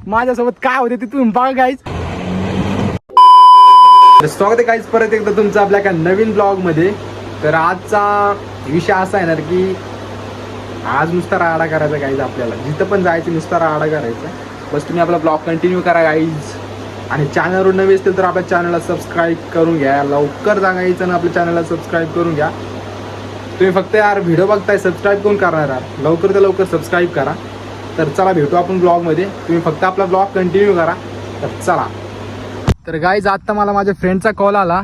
माझ्यासोबत काय होते ते तुम्ही बघा गाईज. स्वागत आहे गाईज परत एकदा तुमचं आपल्या एका नवीन ब्लॉग मध्ये. तर आजचा विषय असा येणार की आज नुसता राडा करायचा गाईज. आपल्याला जिथं पण जायचं नुसता राडा करायचा. बस तुम्ही आपला ब्लॉग कंटिन्यू करा गाईज. आणि चॅनलवर नवे असतील तर आपल्या चॅनलला सबस्क्राईब करून घ्या. लवकर सांगायचं आणि आपल्या चॅनलला सबस्क्राईब करून घ्या. तुम्ही फक्त यार व्हिडिओ बघताय सबस्क्राईब कोण करणार यार. लवकर तर लवकर सबस्क्राईब करा. तर चला भेटू आपण ब्लॉगमध्ये. तुम्ही फक्त आपला ब्लॉग कंटिन्यू करा. तर चला. तर गाईज आत्ता मला माझ्या फ्रेंडचा कॉल आला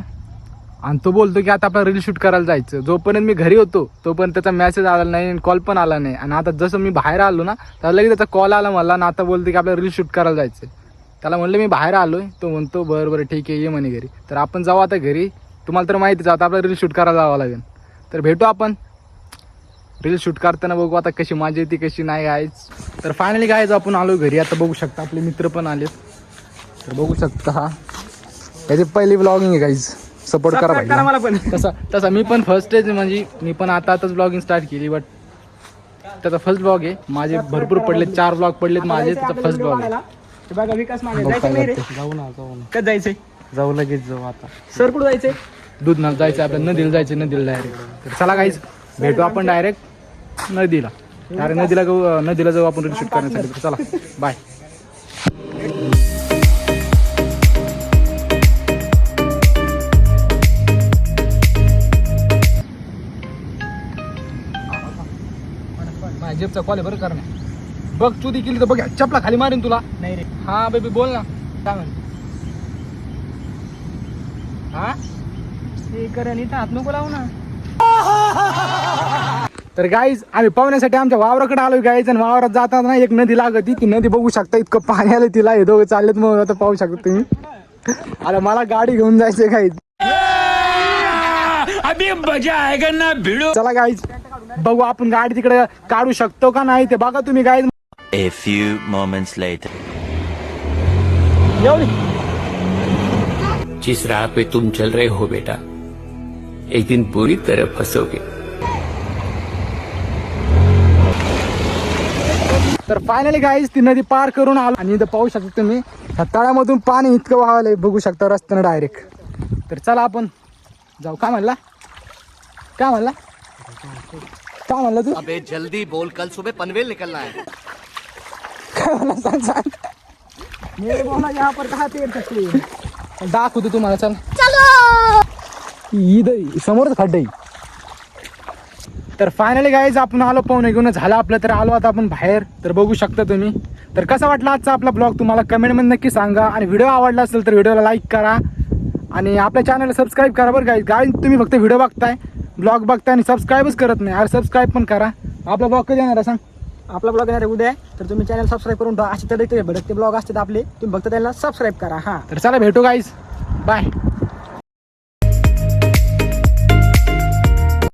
आणि तो बोलतो की आता आपल्याला रील शूट करायला जायचं. जोपर्यंत मी घरी होतो तोपर्यंत त्याचा मेसेज आला नाही आणि कॉल पण आला नाही. आणि आता जसं मी बाहेर आलो ना तर लगेच त्याचा कॉल आला मला आणि आता बोलतो की आपल्याला रील शूट करायला जायचं. त्याला म्हणलं मी बाहेर आलोय. तो म्हणतो बरं बरं ठीक आहे ये म्हणे घरी. तर आपण जाऊ आता घरी. तुम्हाला तर माहितीच आता आपल्याला रील शूट करायला जावं लागेल. तर भेटू आपण रील शूट करताना. बघू आता कशी मजा येते कशी नाही गायच. तर फायनली गायज आपण आलो घरी. आता बघू शकता आपले मित्र पण आलेत. तर बघू शकता हा त्याची पहिली ब्लॉगिंग आहे गाईज. सपोर्ट करा मला पण. तसा मी पण फर्स्ट आहे म्हणजे मी पण आताच ब्लॉगिंग स्टार्ट केली. बट त्याचा फर्स्ट ब्लॉग आहे. माझे भरपूर पडले 4 ब्लॉग पडलेत माझे. त्याचा फर्स्ट ब्लॉग आहे. बघा विकास मागे जाऊ ना कधी जायचंय. जाऊ लगेच जाऊ आता. सर कुठं जायचंय. दूधनाथ जायचं आपल्याला. नदीला जायचं नदीला डायरेक्ट. तर चला गाईज भेटू आपण डायरेक्ट नदीला. डायरेक्ट नदीला जाऊ आपण रील शूट करण्यासाठी. चला बाय. जेबचा कॉल आहे बरं करण्या. बघ तू देखील तर बघ चपला खाली मारेन तुला. नाही रे. हा बेबी बोल ना काय म्हण. हा ते करण इथं हात नको लावू ना. तर गाईज आम्ही पाहुण्यासाठी आमच्या वावराकडे आलोय गाईज. आणि वावरात जाताना ना एक नदी लागत. ती नदी बघू शकता. इतकं पाणी आलं तिला. हे दोघं चाललेत मग आता पाहू शकता तुम्ही. आता मला गाडी घेऊन जायचं गाईज. अभी मजा आएगा ना भिड़ो. चला गाईज बघू आपण गाडी तिकडे काढू शकतो का नाही ते बघा तुम्ही guys. A few moments later. जिस राह पे तुम चल रहे हो बेटा एक दिन बुरी तरह फंसोगे. तर फायनली गाईज ती नदी पार करून आलो. आणि इथं पाहू शकता तुम्ही ह्या तळ्यामधून पाणी इतकं वाहलंय बघू शकता रस्त्यानं डायरेक्ट. तर चला आपण जाऊ. काय म्हणला काय म्हणला काय म्हणला तू. अबे जल्दी बोल कल सुबह पनवेल निकलना है. काय म्हणला सांग. मेरे बोला यहाँ पर कहाँ पेड़ सकते हैं. दाखवतो तुम्हाला. चल इथं समोरच खड्डे. तर फायनली गाईज आपण आलो. पाहुणे घेऊन झालं आपलं. तर आलो आता आपण बाहेर. तर बघू शकता तुम्ही. तर कसा वाटला आजचा आपला ब्लॉग तुम्हाला कमेंटमध्ये नक्की सांगा. आणि व्हिडिओ आवडला असेल तर व्हिडिओला लाईक करा. आणि आपल्या चॅनलला सबस्क्राईब करा बरं गाईज. तुम्ही फक्त व्हिडिओ बघताय ब्लॉग बघताय आणि सबस्क्राईबच करत नाही. अरे सबस्क्राईब पण करा. आपला ब्लॉग कधी येणार आहे सांग. आपला ब्लॉग येणार आहे उद्या. तर तुम्ही चॅनल सबस्क्राईब करून असे तडकते भडकते ब्लॉग असतात आपले. तुम्ही फक्त त्याला सबस्क्राईब करा. हा तर चला भेटू गाईज. बाय.